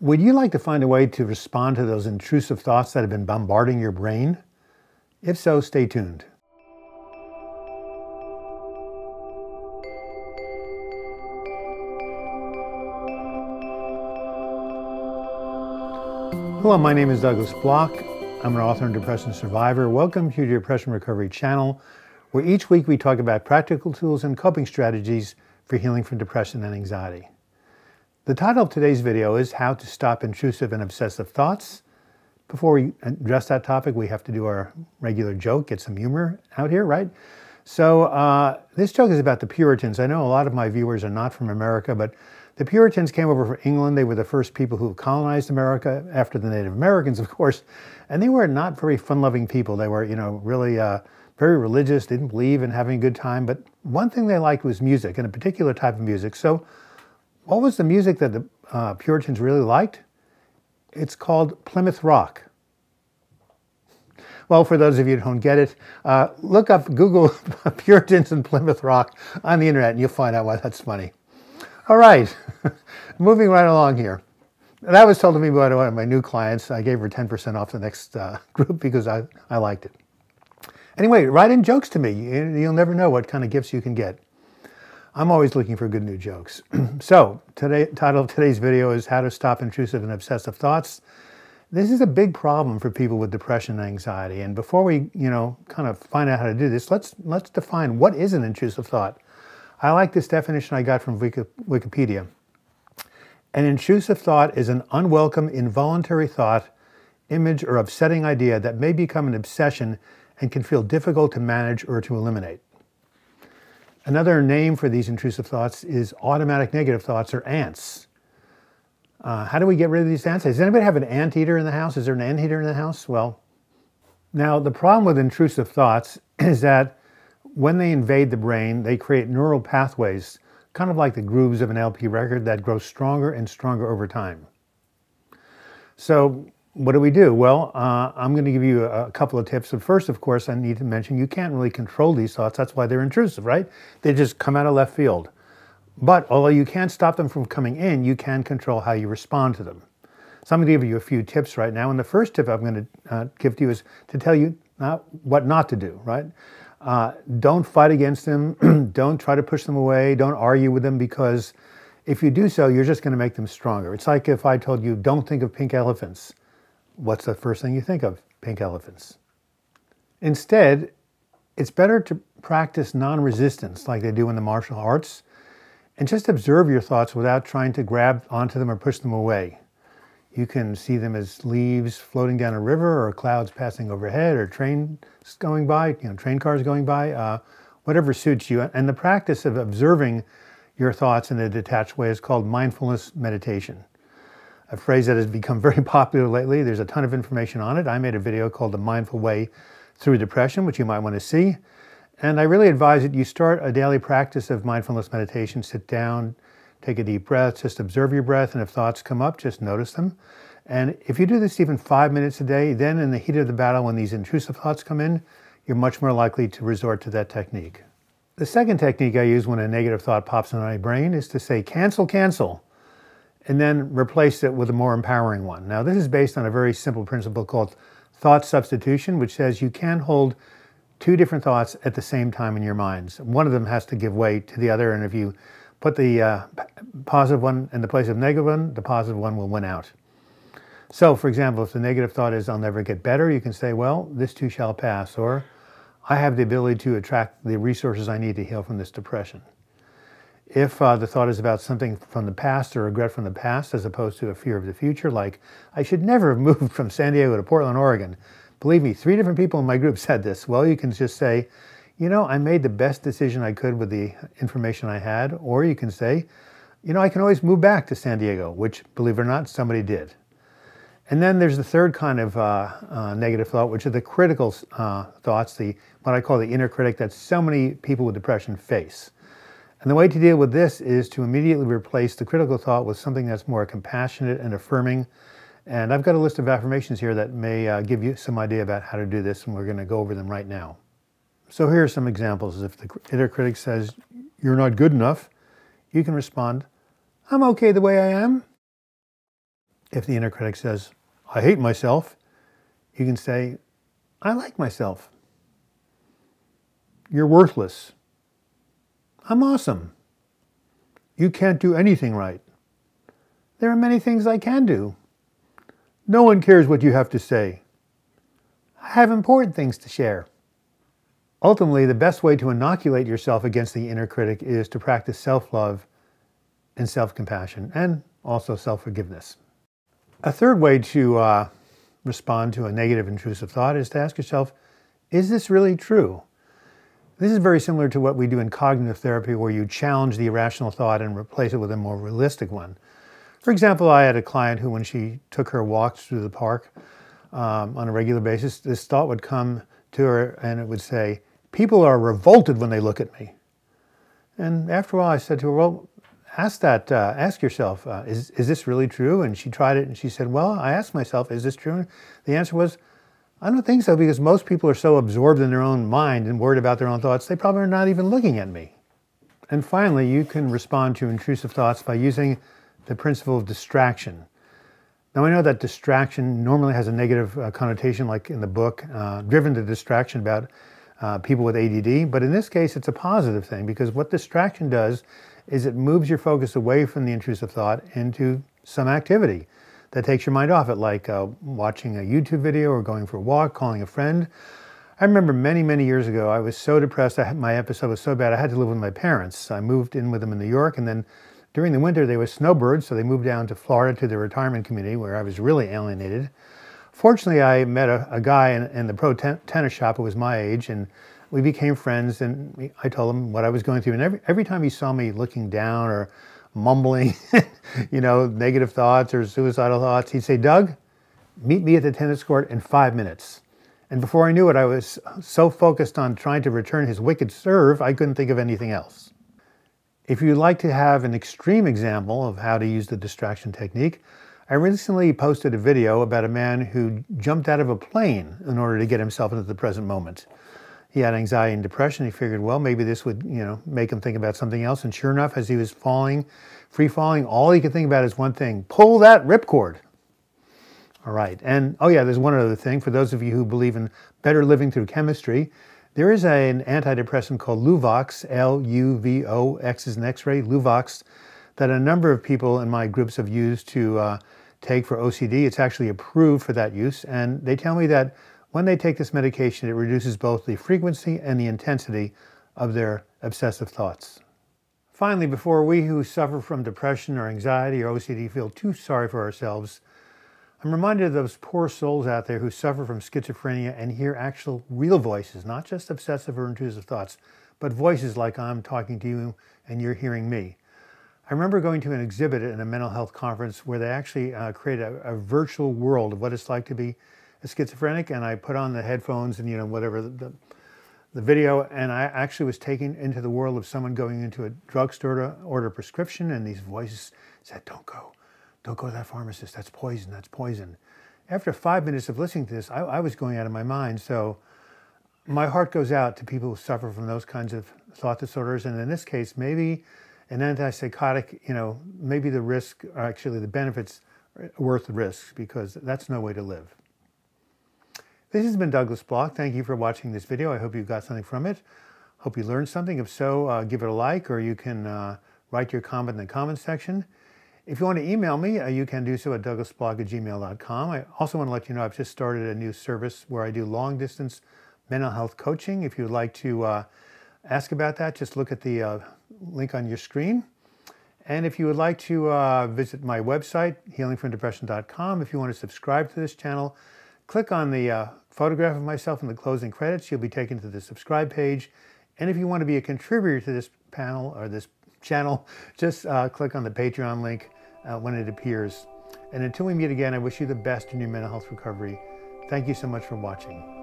Would you like to find a way to respond to those intrusive thoughts that have been bombarding your brain? If so, stay tuned. Hello, my name is Douglas Bloch. I'm an author and depression survivor. Welcome to the Depression Recovery channel, where each week we talk about practical tools and coping strategies for healing from depression and anxiety. The title of today's video is How to Stop Intrusive and Obsessive Thoughts. Before we address that topic, we have to do our regular joke, get some humor out here, right? So this joke is about the Puritans. I know a lot of my viewers are not from America, but the Puritans came over from England. They were the first people who colonized America after the Native Americans, of course. And they were not very fun-loving people. They were, really very religious, didn't believe in having a good time. But one thing they liked was music, and a particular type of music. So what was the music that the Puritans really liked? It's called Plymouth Rock. Well, for those of you who don't get it, look up Google Puritans and Plymouth Rock on the internet, and you'll find out why that's funny. All right, moving right along here. That was told to me by one of my new clients. I gave her 10% off the next group because I liked it. Anyway, write in jokes to me. You'll never know what kind of gifts you can get. I'm always looking for good new jokes. So, title of today's video is How to Stop Intrusive and Obsessive Thoughts. This is a big problem for people with depression and anxiety. And before we, kind of find out how to do this, let's define what is an intrusive thought. I like this definition I got from Wikipedia. An intrusive thought is an unwelcome, involuntary thought, image, or upsetting idea that may become an obsession and can feel difficult to manage or to eliminate. Another name for these intrusive thoughts is automatic negative thoughts, or ants. How do we get rid of these ants? Does anybody have an anteater in the house? Is there an anteater in the house? Well, now the problem with intrusive thoughts is that when they invade the brain, they create neural pathways, kind of like the grooves of an LP record, that grow stronger and stronger over time. So what do we do? Well, I'm going to give you a couple of tips. But first, of course, I need to mention you can't really control these thoughts. That's why they're intrusive, right? They just come out of left field. But although you can't stop them from coming in, you can control how you respond to them. So I'm going to give you a few tips right now. And the first tip I'm going to give to you is to tell you what not to do, right? Don't fight against them. Don't try to push them away. Don't argue with them, because if you do so, you're just going to make them stronger. It's like if I told you, don't think of pink elephants. What's the first thing you think of? Pink elephants. Instead, it's better to practice non-resistance like they do in the martial arts, and just observe your thoughts without trying to grab onto them or push them away. You can see them as leaves floating down a river, or clouds passing overhead, or trains going by, train cars going by, whatever suits you. And the practice of observing your thoughts in a detached way is called mindfulness meditation. A phrase that has become very popular lately. There's a ton of information on it. I made a video called The Mindful Way Through Depression, which you might want to see. And I really advise that you start a daily practice of mindfulness meditation. Sit down, take a deep breath, just observe your breath, and if thoughts come up, just notice them. And if you do this even 5 minutes a day, then in the heat of the battle, when these intrusive thoughts come in, you're much more likely to resort to that technique. The second technique I use when a negative thought pops in my brain is to say, cancel, cancel, and then replace it with a more empowering one. Now, this is based on a very simple principle called thought substitution, which says you can't hold two different thoughts at the same time in your minds. One of them has to give way to the other, and if you put the positive one in the place of negative one, the positive one will win out. So, for example, if the negative thought is, I'll never get better, you can say, well, this too shall pass, or I have the ability to attract the resources I need to heal from this depression. If the thought is about something from the past or regret from the past, as opposed to a fear of the future, like, I should never have moved from San Diego to Portland, Oregon. Believe me, 3 different people in my group said this. Well, you can just say, I made the best decision I could with the information I had. Or you can say, I can always move back to San Diego, which, believe it or not, somebody did. And then there's the third kind of negative thought, which are the critical thoughts, what I call the inner critic that so many people with depression face. And the way to deal with this is to immediately replace the critical thought with something that's more compassionate and affirming. And I've got a list of affirmations here that may give you some idea about how to do this, and we're going to go over them right now. So here are some examples. If the inner critic says, you're not good enough, you can respond, I'm okay the way I am. If the inner critic says, I hate myself, you can say, I like myself. You're worthless. I'm awesome. You can't do anything right. There are many things I can do. No one cares what you have to say. I have important things to share. Ultimately, the best way to inoculate yourself against the inner critic is to practice self-love and self-compassion, and also self-forgiveness. A third way to respond to a negative intrusive thought is to ask yourself, is this really true? This is very similar to what we do in cognitive therapy, where you challenge the irrational thought and replace it with a more realistic one. For example, I had a client who, when she took her walks through the park on a regular basis, this thought would come to her and it would say, people are revolted when they look at me. And after a while I said to her, well, ask yourself, is this really true? And she tried it and she said, well, I asked myself, is this true? And the answer was, I don't think so, because most people are so absorbed in their own mind and worried about their own thoughts, they probably are not even looking at me. And finally, you can respond to intrusive thoughts by using the principle of distraction. Now, I know that distraction normally has a negative connotation, like in the book, Driven to Distraction, about people with ADD. But in this case, it's a positive thing, because what distraction does is it moves your focus away from the intrusive thought into some activity that takes your mind off it, like watching a YouTube video or going for a walk, calling a friend. I remember many, many years ago, I was so depressed, my episode was so bad, I had to live with my parents. I moved in with them in New York, and then during the winter, they were snowbirds, so they moved down to Florida to the retirement community, where I was really alienated. Fortunately, I met a guy in the pro tennis shop who was my age, and we became friends, and I told him what I was going through. And every time he saw me looking down or mumbling, negative thoughts or suicidal thoughts, he'd say, Doug, meet me at the tennis court in 5 minutes. And before I knew it, I was so focused on trying to return his wicked serve, I couldn't think of anything else. If you'd like to have an extreme example of how to use the distraction technique, I recently posted a video about a man who jumped out of a plane in order to get himself into the present moment. He had anxiety and depression. He figured, well, maybe this would, make him think about something else. And sure enough, as he was free falling, all he could think about is one thing: pull that ripcord. All right. And oh yeah, there's one other thing. For those of you who believe in better living through chemistry, there is an antidepressant called Luvox, L-U-V-O, X is an X-ray, Luvox, that a number of people in my groups have used to take for OCD. It's actually approved for that use. And they tell me that when they take this medication, it reduces both the frequency and the intensity of their obsessive thoughts. Finally, before we who suffer from depression or anxiety or OCD feel too sorry for ourselves, I'm reminded of those poor souls out there who suffer from schizophrenia and hear actual real voices, not just obsessive or intrusive thoughts, but voices like I'm talking to you and you're hearing me. I remember going to an exhibit at a mental health conference where they actually create a virtual world of what it's like to be a schizophrenic, and I put on the headphones and whatever the video, and I actually was taken into the world of someone going into a drugstore to order a prescription, and these voices said, don't go to that pharmacist, that's poison, that's poison. After 5 minutes of listening to this, I was going out of my mind. So my heart goes out to people who suffer from those kinds of thought disorders, and in this case, maybe an antipsychotic, maybe the risk, or actually the benefits are worth the risks, because that's no way to live. This has been Douglas Bloch. Thank you for watching this video. I hope you got something from it. Hope you learned something. If so, give it a like, or you can write your comment in the comment section. If you want to email me, you can do so at douglasbloch@gmail.com. I also want to let you know I've just started a new service where I do long-distance mental health coaching. If you would like to ask about that, just look at the link on your screen. And if you would like to visit my website, healingfromdepression.com, if you want to subscribe to this channel, click on the photograph of myself in the closing credits. You'll be taken to the subscribe page. And if you want to be a contributor to this panel or this channel, just click on the Patreon link when it appears. And until we meet again, I wish you the best in your mental health recovery. Thank you so much for watching.